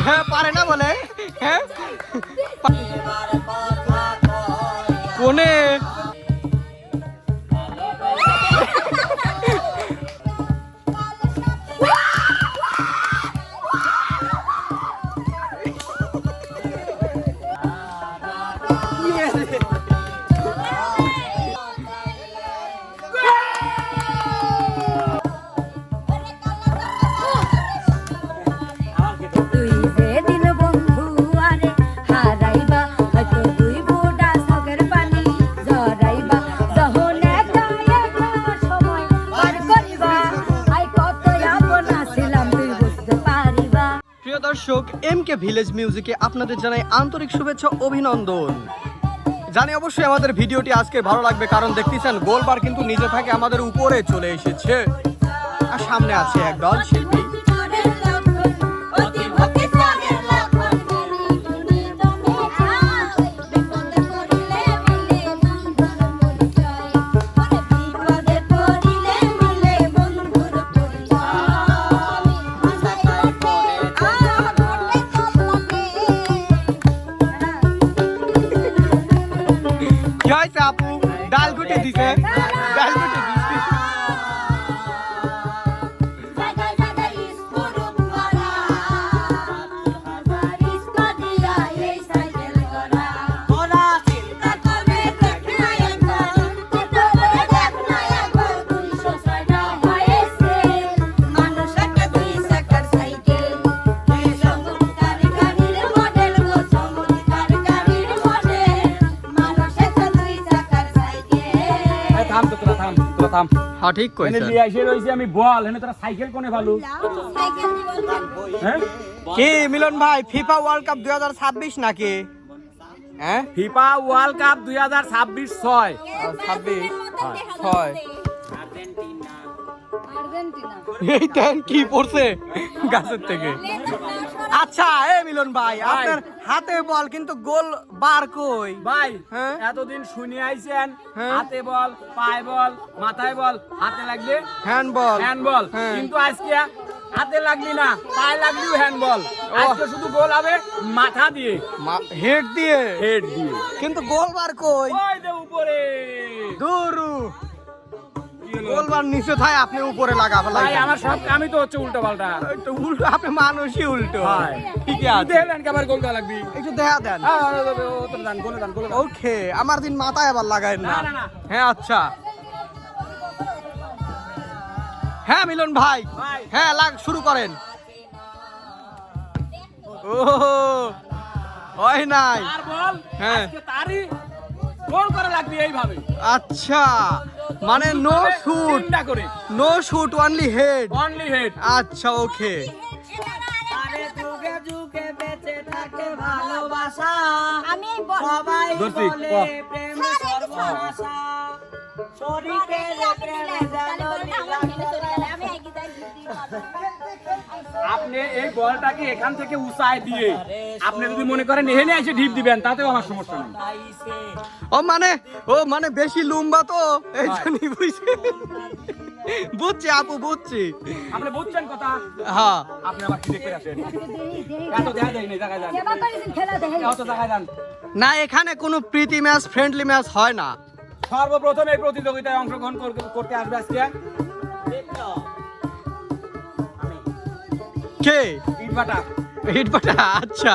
হ্যাঁ পারে না বলে হ্যাঁ কোনে দর্শক এমকে ভিলেজ মিউজিকে আপনাদের জানাই আন্তরিক শুভেচ্ছা অভিনন্দন। জানি অবশ্যই আমাদের ভিডিওটি আজকে ভালো লাগবে, কারণ দেখতেছেন গোলবার কিন্তু নিজে থেকে আমাদের উপরে চলে এসেছে আর সামনে আছে একদল শিল্পী। আপু ডাল গুটে দিছে, ডাল গুটে দিছে। হ্যাঁ ঠিক কইছেন। এনে লিয়ে আইছে রইছি আমি বল, এনে তোরা সাইকেল কোনে ভালো? সাইকেল দি বলতাম। হ্যাঁ কি মিলন ভাই ফিফা ওয়ার্ল্ড কাপ 2026 নাকি? হ্যাঁ ফিফা ওয়ার্ল্ড কাপ 2026 6 আর্জেন্টিনা এই দেন কি পড়ছে গাছের থেকে। আচ্ছা এ মিলন ভাই আপনার হাতে বল কিন্তু গোল বার কই ভাই? এতদিন শুনে আইছেন হাতে বল, পায়ে বল, মাথায় বল, হাতে লাগলে হ্যান্ডবল, হ্যান্ডবল। কিন্তু আজকে হাতে লাগলি না, পায়ে লাগলি হ্যান্ডবল। আজকে শুধু গোল হবে মাথা দিয়ে, হেড দিয়ে, হেড দিয়ে। কিন্তু গোল বার কই? ওই যে উপরে দূরু গোলবার নিচে থাকে, আপনি উপরে লাগাবে ভাই। আমার সব কামই তো হচ্ছে উল্টো পাল্টা। তো উল্টো আপনি মানুষই উল্টো ভাই। ঠিক আছে দেখলেন কি আবার গোল দেওয়া লাগবে, একটু দেখা দেন। তো দেন গোলে দেন, গোলে। ওকে আমার দিন মাথায় আবার লাগায় না। হ্যাঁ আচ্ছা হ্যাঁ মিলন ভাই হ্যাঁ লাগ শুরু করেন। ও হয় নাই আর বল। হ্যাঁ আজকে তারই গোল করা লাগবে এইভাবে। আচ্ছা মানে no shoot, no shoot, only head, only head. আচ্ছা ওকে। আরে যুগে যুগে বেঁচে থাকে ভালোবাসা, আমি সবাই বলে প্রেম সর্বনাশা, শরীরের প্রেমে জানো লীলা। আমি এগিয়ে যাই। আপনি এই বলটাকে এখান থেকে উঁচায় দিয়ে আপনি যদি মনে করেন এখানে এসে ঢিপ দিবেন তাতেও আমার সমস্যা নেই। ও মানে বেশি লম্বা তো এই জন্যই বুঝছি। বুঝছি আপু বুঝছি, আপনি বুঝছেন কথা। হ্যাঁ আপনি আবার কি দেখতে আসেন? এত দেখা যায় না, জায়গা যান, এত জায়গা যান না। এখানে কোনো প্রীতি ম্যাচ, ফ্রেন্ডলি ম্যাচ হয় না। সর্বপ্রথম এই প্রতিযোগিতায় অংশগ্রহণ করতে আসবে আজকে কে? ইটবাটা। ইটবাটা আচ্ছা।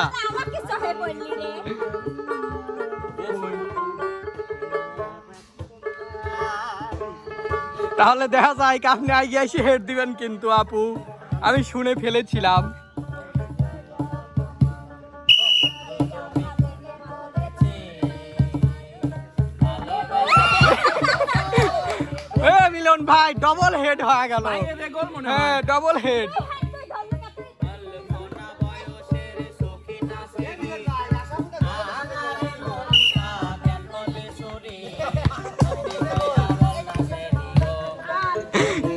তাহলে দেখা যায় আপনি আগে এসে হেড দিবেন কিন্তু আপু, আমি শুনে ফেলেছিলাম। মিলন ভাই ডবল হেড হয়ে গেল। হ্যাঁ ডবল হেড।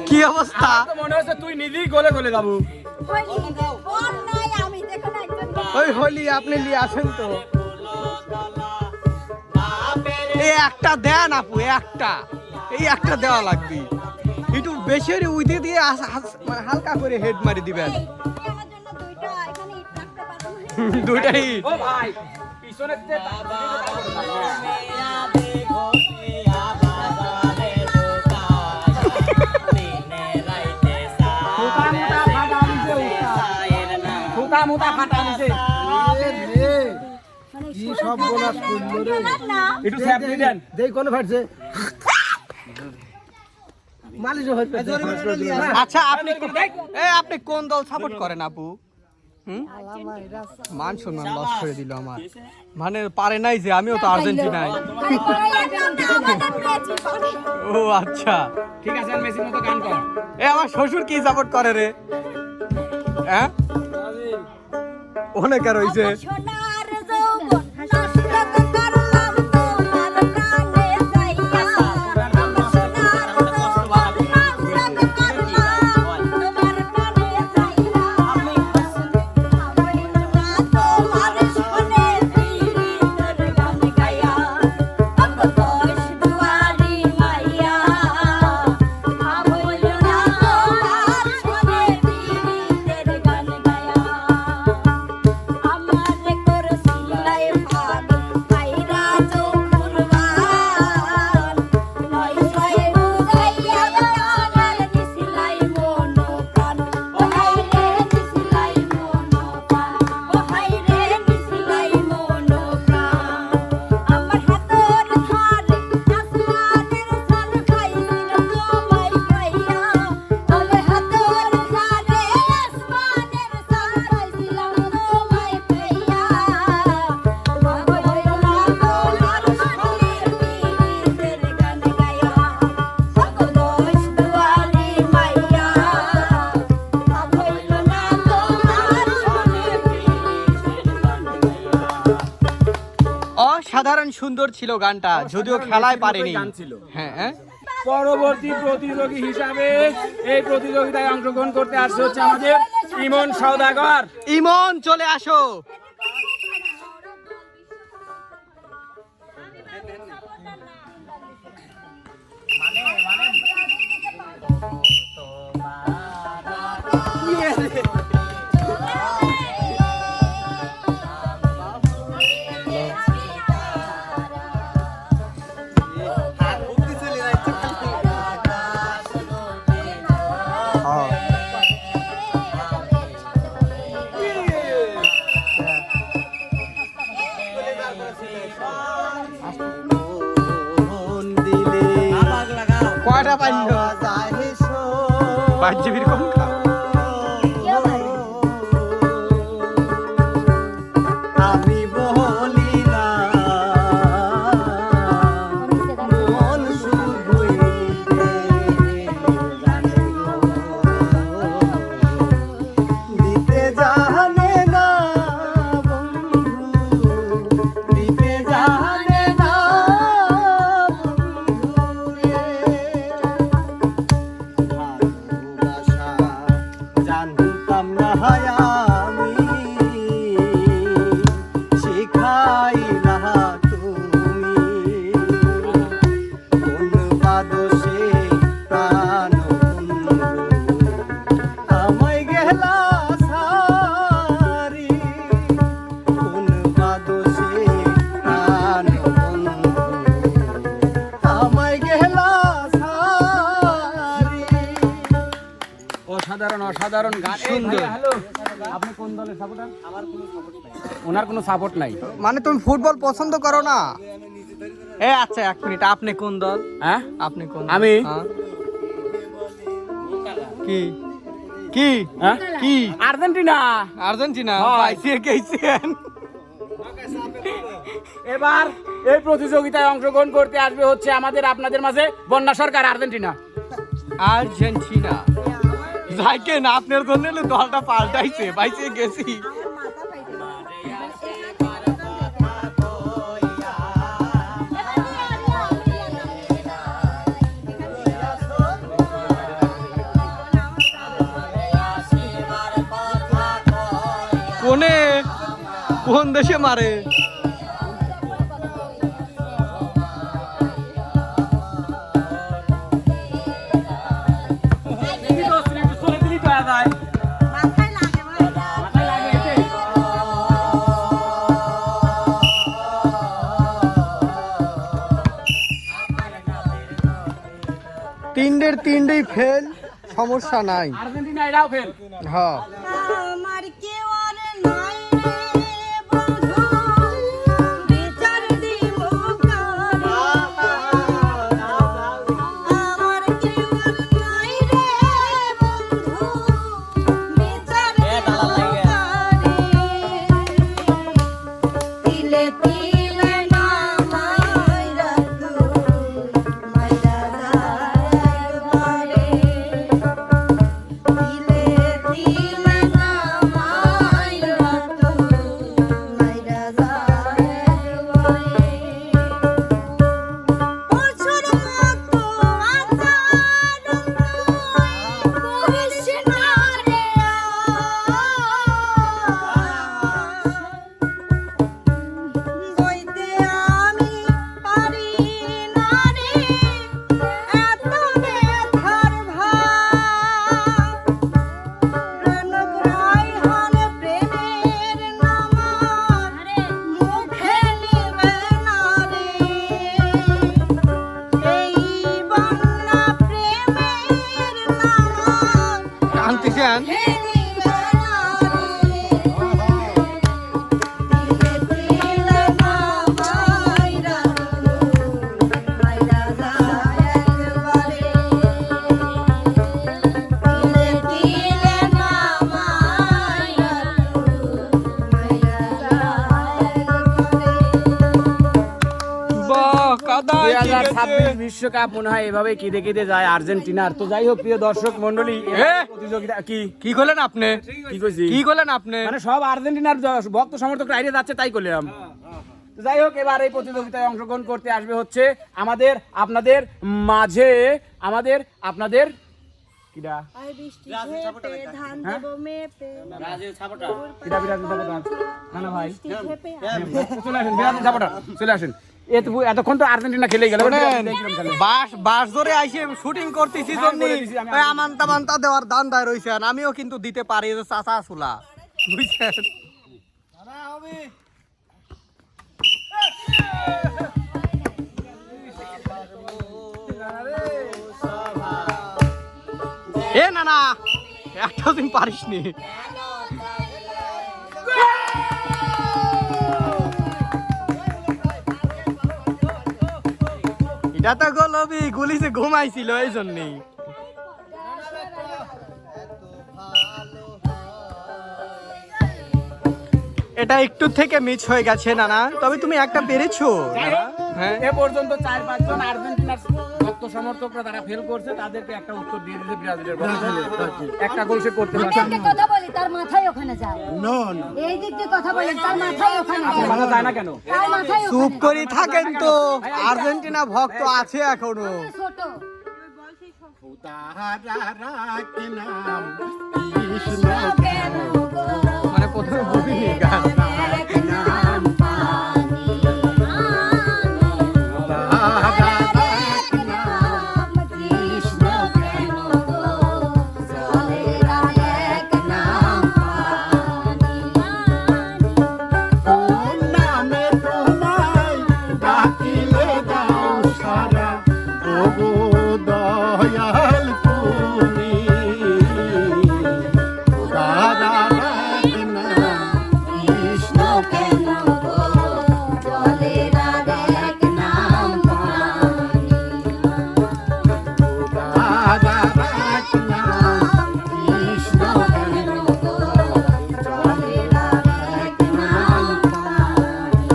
কি অবস্থা? মনে হচ্ছে তুই নিজেই গোলে গোলে যাবো। ওই হলি আপনি নিয়ে আসেন তো, এই একটা দেন আপু, এই একটা দেওয়া লাগবে। একটু বেশি উইদে দিয়ে হালকা করে হেড মারি দিবেন। দুইটাই ও ভাই পিছনে মুতা ফাটা নিছে কি সব বোনাস করলো রে একটু স্যাপলি দেন দেই কোন ফাটছে মালিশ হইছে আচ্ছা আপনি কোন দল সাপোর্ট করেন আপু? মান সম্মান লস করে দিল আমার, মানে পারে নাই যে আমিও তো আর্জেন্টিনাই। ও আচ্ছা ঠিক আছে মেসির মতো গান কর। আমার শ্বশুর কি সাপোর্ট করে রে? হ্যাঁ অনেক আর হইছে অসাধারণ সুন্দর ছিল গানটা, যদিও খেলায় পারেনি। হ্যাঁ পরবর্তী প্রতিযোগী হিসাবে এই প্রতিযোগিতায় অংশগ্রহণ করতে আসছে হচ্ছে আমাদের ইমন সওদাগর। ইমন চলে আসো। কয়টা পাইল? 5 জিবির কম খা। আমি বলি না মন শুধুই দিতে জানে না বন্ধু, দিতে জানে না ভালোবাসা জানতাম না আমি, শিখাইলা তুমি কোন বাদশে প্রাণ বন্ধু আমায় গেলা সারি, কোন বাদশে প্রাণ বন্ধু আমায় গেলা সারি। অসাধারণ অসাধারণ গান, সুন্দর। আপনি কোন দলের সাপোর্টার? আমার কোনো সাপোর্ট নাই। ওনার কোনো সাপোর্ট নাই। মানে তুমি ফুটবল পছন্দ করো না? আচ্ছা 1 মিনিট, আপনি কোন দল? হ্যাঁ আপনি কোন? আমি কি কি হ্যাঁ কি আর্জেন্টিনা। আর্জেন্টিনা হয়। পাইছে গেছেন। এবার এই প্রতিযোগিতায় অংশগ্রহণ করতে আসবে হচ্ছে আমাদের আপনাদের মাঝে বন্যা সরকার, আর্জেন্টিনা। আর্জেন্টিনা যাইকে না আপনার জন্য দলটা পাল্টাইছে, পাইছে গেছি। কোনে কোন দেশে মারে? তিনটেই ফেল, সমস্যা নাই। আর্জেন্টিনা এরাও ফেল। হ্যাঁ আমার কেউ আর নাই রে বন্ধু, বিচার দিব কারে। আমার কেউ আর নাই রে বন্ধু, বিচার দিব কারে। তিলে তিলে নামাই রাখু, মাইরা যায় বারে। তিলে তিলে নামাই রাখু, মাইরা যায় বারে। পশুর মতো আচরণ তুই করিস না রে বইতে আমি পারি না রে এত ব্যথার ভার। রণগ্রাই হন প্রেমের নাম মুখে নিবে না রে। এই বাংলা প্রেমের নাম কান্তিছেন। মুখে নিবে না রে। তিলে তিলে নামাই রাখু, মাইরা যায় একবারে। তিলে তিলে নামাই রাখু, মাইরা যায় একবারে। বাহ কাদা 2026 বিশ্বকাপ মনে হয় এভাবে কেঁদে কেঁদে যায় আর্জেন্টিনার। তো যাই হোক প্রিয় দর্শক মন্ডলী, প্রতিযোগিতা কি করলেন আপনি? কি কইছি কি করলেন আপনি? মানে সব আর্জেন্টিনার ভক্ত সমর্থকরা আইরে যাচ্ছে তাই করলাম। তো যাই হোক এবার এই প্রতিযোগিতায় অংশগ্রহণ করতে আসবে হচ্ছে আমাদের আপনাদের মাঝে আপনাদের কিডা আর বৃষ্টি ঝেপে ধান দেব মেপে, কিডা বিরাজ সাপোর্টার না না ভাই বৃষ্টি ঝেপে চলে আসেন বিরাজ সাপোর্টার চলে আসেন। এতক্ষণ তো আর্জেন্টিনা খেলে গেল। বাস ধরে আইসে শুটিং করতেছি জন্য আমান্তা মান্তা দেওয়ার দান দায় রয়েছেন। আমিও কিন্তু দিতে পারি, যে চাচা চুলা বুঝছেন। এ না না একটা দিন পারিস নি। এটা তো গোলবি গুলিতে ঘুমাইছিল এই জন্যই। এটা একটু থেকে মিস হয়ে গেছে নানা, তবে তুমি একটা পেরেছো। হ্যাঁ এ পর্যন্ত 4-5 জন আর্জেন্টিনার ভক্ত সমর্থকরা তারা ফেল করছে, তাদেরকে একটা উত্তর দিয়ে দিয়েছে ব্রাজিলের ভক্ত। একটা গোল সে করতে পারছে একটা কথা বলি, তার মাথায় ওখানে যায়। নো এই দিক দিয়ে কথা বলেন, তার মাথায় ওখানে যায়। মাথা যায় না কেন? তার মাথায় চুপ ওখানে করে থাকেন তো, আর্জেন্টিনা ভক্ত আছে এখনো। ছোট। কেন গো মানে প্রথমে বুঝিনি গান। এক নাম পানি, এক নাম কৃষ্ণ। কেন গো জলের এক নাম পানি। কোন নামে তোমায় ডাকিলে দাও সারা, ওগো দয়াল তুমি। দাদা রাখ নাম কৃষ্ণ, কেন গো জলের এক নাম পানি। দাদা রাখ নাম কৃষ্ণ, কেন গো জলের এক নাম পানি।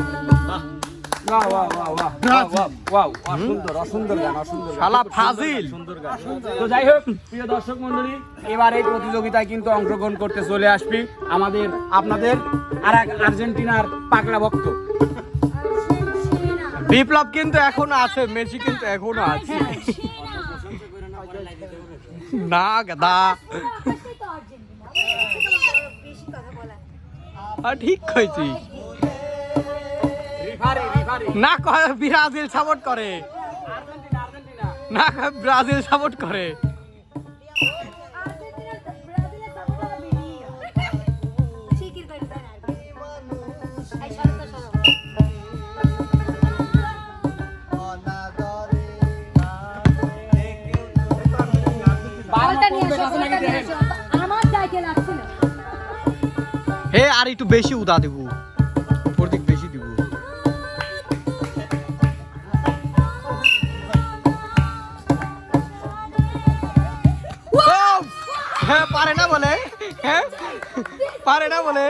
বাহ বাহ বাহ বাহ বাহ বাহ বাহ, অসুন্দর গান, অসুন্দর গান। শালা ফাজিল। সুন্দর গান। তো যাই হোক প্রিয় দর্শক মন্ডলী, এবার এই প্রতিযোগিতায় কিন্তু অংশগ্রহণ করতে চলে আসবি আপনাদের আর এক আর্জেন্টিনার পাগলা ভক্ত। বিপ্লব কিন্তু এখনো আছে, মেসি কিন্তু এখনো আছে। না গাদা ঠিক কইছি। না কয় ব্রাজিল সাপোর্ট করে, না কয় ব্রাজিল সাপোর্ট করে। আর একটু বেশি উদা দেব, উপর দিক বেশি দিব। হ্যাঁ পারে না বলে, হ্যাঁ পারে না বলে।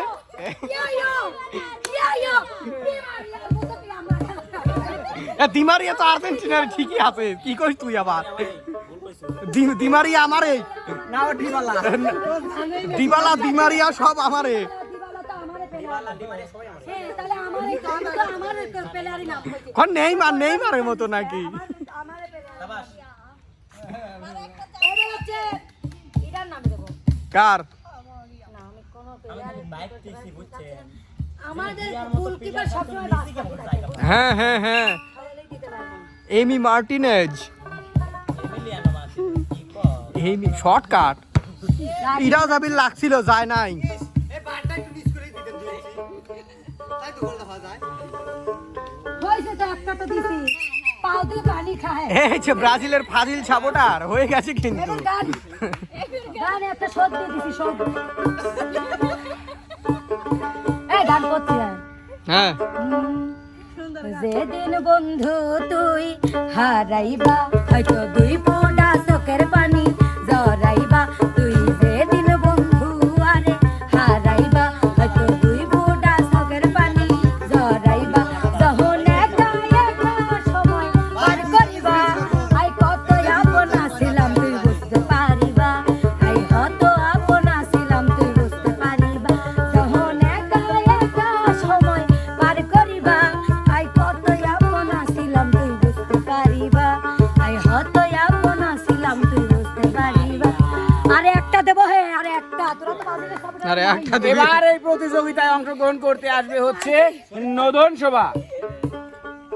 দিমারিয়া তো আর্জেন্টিনার ঠিকই আছে, কি করিস তুই আবার? দিমারিয়া আমারে না, দিবালা দিমারিয়া সব আমারে। নেইমারের মতো নাকি? কার? হ্যাঁ হ্যাঁ হ্যাঁ, এমি মার্টিনেজ, এমি শর্টকাট। ইরাজ আবির লাগছিল, যায় নাই। ব্রাজিলের ফাজিল সাবোটার হয়ে গেছে কিন্তু। হ্যাঁ, যেদিন বন্ধু তুই হারাইবা হয়তো 2 ফোঁটা চোখের পানি জরাইবা, তুই যেদিন বন্ধু আরে হারাইবা হয়তো 2 ফোঁটা চোখের পানি জরাইবা, যখন একা একা সময় পার করিবা, আই কত আপনা ছিলাম তুই বুঝতে পারিবা, আই কত আপনা ছিলাম তুই বুঝতে পারিবা, যখন একা একা সময় পার করিবা, আই কত আপনা ছিলাম তুই বুঝতে পারিবা, আই কত আপনা ছিলাম তুই বুঝতে পারিবা। আরে একটা দেবো, হে আরে একটা, তোরা তো বাজিলে সব আরে একটা দিবি। এবার এই প্রতিযোগিতায় অংশগ্রহণ করতে আসবে হচ্ছে নদন শোভা।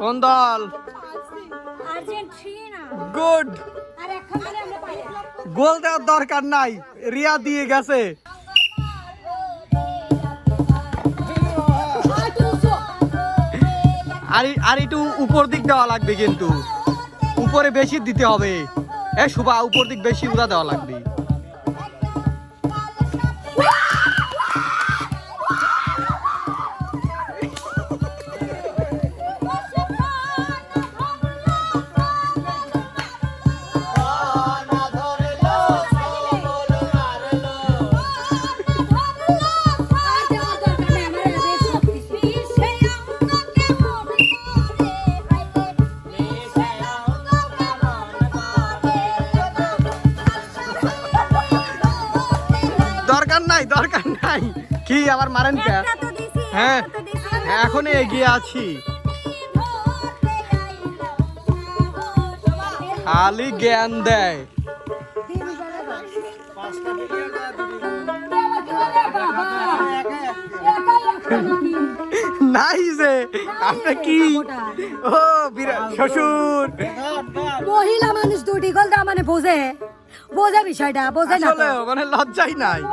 কোন দল? আর্জেন্টিনা। গুড। আরে এখন ধরে আমরা পাইলে গোল দেওয়ার দরকার নাই, রিয়া দিয়ে গেছে। আর একটু উপর দিক দেওয়া লাগবে কিন্তু, উপরে বেশি দিতে হবে। এ শুভা, উপর দিক বেশি উড়া দেওয়া লাগবে। দরকার নাই কি আবার মারেন কে? হ্যাঁ এখন এগিয়ে আছি, খালি জ্ঞান দেয়। নাই যে আপনি কি ও শ্বশুর মহিলা মানুষ 2টি গোল দেওয়া মানে বোঝে বিষয়টা, বোঝে না আসলে ওখানে লজ্জাই নাই।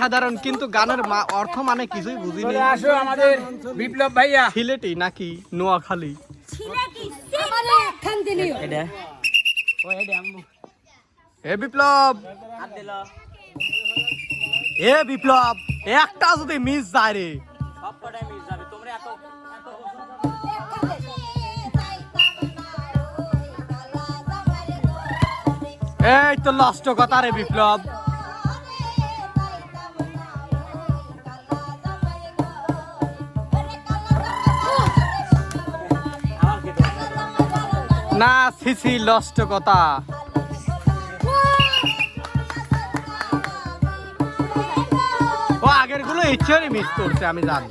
সাধারণ, কিন্তু গানের অর্থ মানে কিছুই বুঝিনি। আসো আমাদের বিপ্লব ভাইয়া। সিলেটি নাকি নোয়াখালী? এ বিপ্লব, এ বিপ্লব, একটা যদি মিস যায় রে, এই তো লাস্ট কথা রে বিপ্লব। না সিসি লস্ট কথা। ও আগের গুলো ইচ্ছে মিস করছে আমি জানি।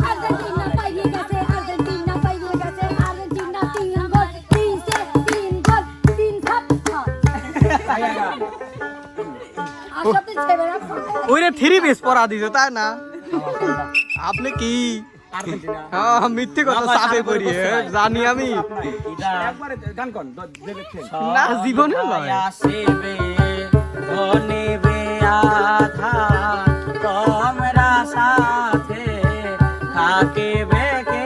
আর্জেন্টিনা পাইয়ে গেছে, আর্জেন্টিনা পাইয়ে গেছে, আর্জেন্টিনা 3 গোল, 3 গোল, 3 ছাপ। আসলে ছেলেরা ওইরে 3 পিস পরা দিছে তাই না? আপনি কি হ্যাঁ মিথ্যে কথা চাপে পড়ি জানি আমি একবারে গান কোন দেখছেন না জীবনে নয়। আসিবে বনিবে আধার তোমরা সাথে থাকিবে কে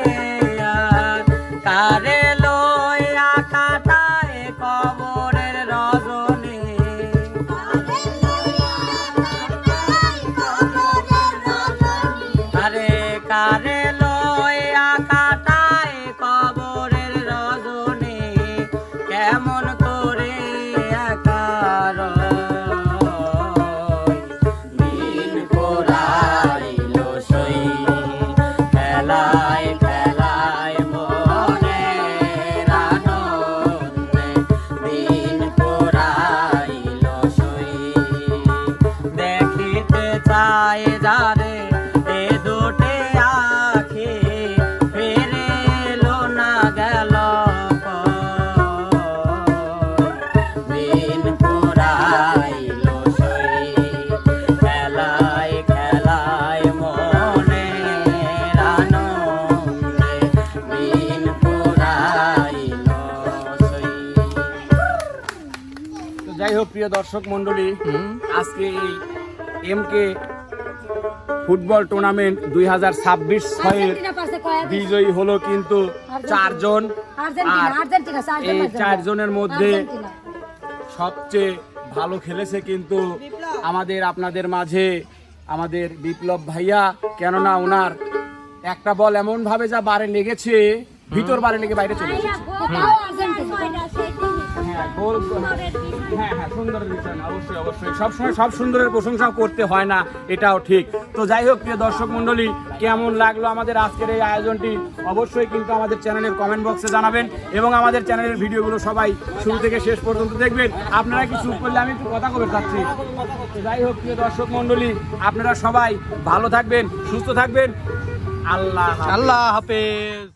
আর কারে লইয়া কাটায় কবরের রজনী আরে কারে লইয়া কাটায় কবরের রজনী কেমন করে একা রয় দিন পোড়াইল সই খেলায় খেলায় মনের আনন্দে দিন পোড়াইল সই দেখিতে চায় যারে এ দুটে আখি ফিরে এলো না গেল দিন পুরাইল সই খেলায় খেলায় মনে আনন্দে দিন পুরাইল সই। তো যাই হোক প্রিয় দর্শক মন্ডলী, আজকে এই এমকে ফুটবল টুর্নামেন্ট 2026 ছয়ের আর্জেন্টিনা পাশে কয় বিজয়ী হলো কিন্তু 4 জন। আর্জেন্টিনা আর আর্জেন্টিনা এই 4 জনের মধ্যে আর্জেন্টিনা। সবচেয়ে ভালো খেলেছে কিন্তু আমাদের আপনাদের মাঝে আমাদের বিপ্লব ভাইয়া, কেননা ওনার একটা বল এমন ভাবে যা বারে লেগেছে ভিতর বারে লেগে বাইরে চলে এসেছে। তাও আর্জেন্টিনা। হ্যাঁ, গোল হ্যাঁ হ্যাঁ সুন্দর বিষয় না, অবশ্যই অবশ্যই সবসময় সব সুন্দরের প্রশংসা করতে হয় না, এটাও ঠিক। তো যাই হোক প্রিয় দর্শক মণ্ডলী, কেমন লাগলো আমাদের আজকের এই আয়োজনটি অবশ্যই কিন্তু আমাদের চ্যানেলের কমেন্ট বক্সে জানাবেন এবং আমাদের চ্যানেলের ভিডিওগুলো সবাই শুরু থেকে শেষ পর্যন্ত দেখবেন। আপনারা কি চুপ করলে আমি একটু কথা বলতে চাচ্ছি। তো যাই হোক প্রিয় দর্শক মণ্ডলী, আপনারা সবাই ভালো থাকবেন, সুস্থ থাকবেন। আল্লাহ হাফেজ। আল্লাহ হাফেজ।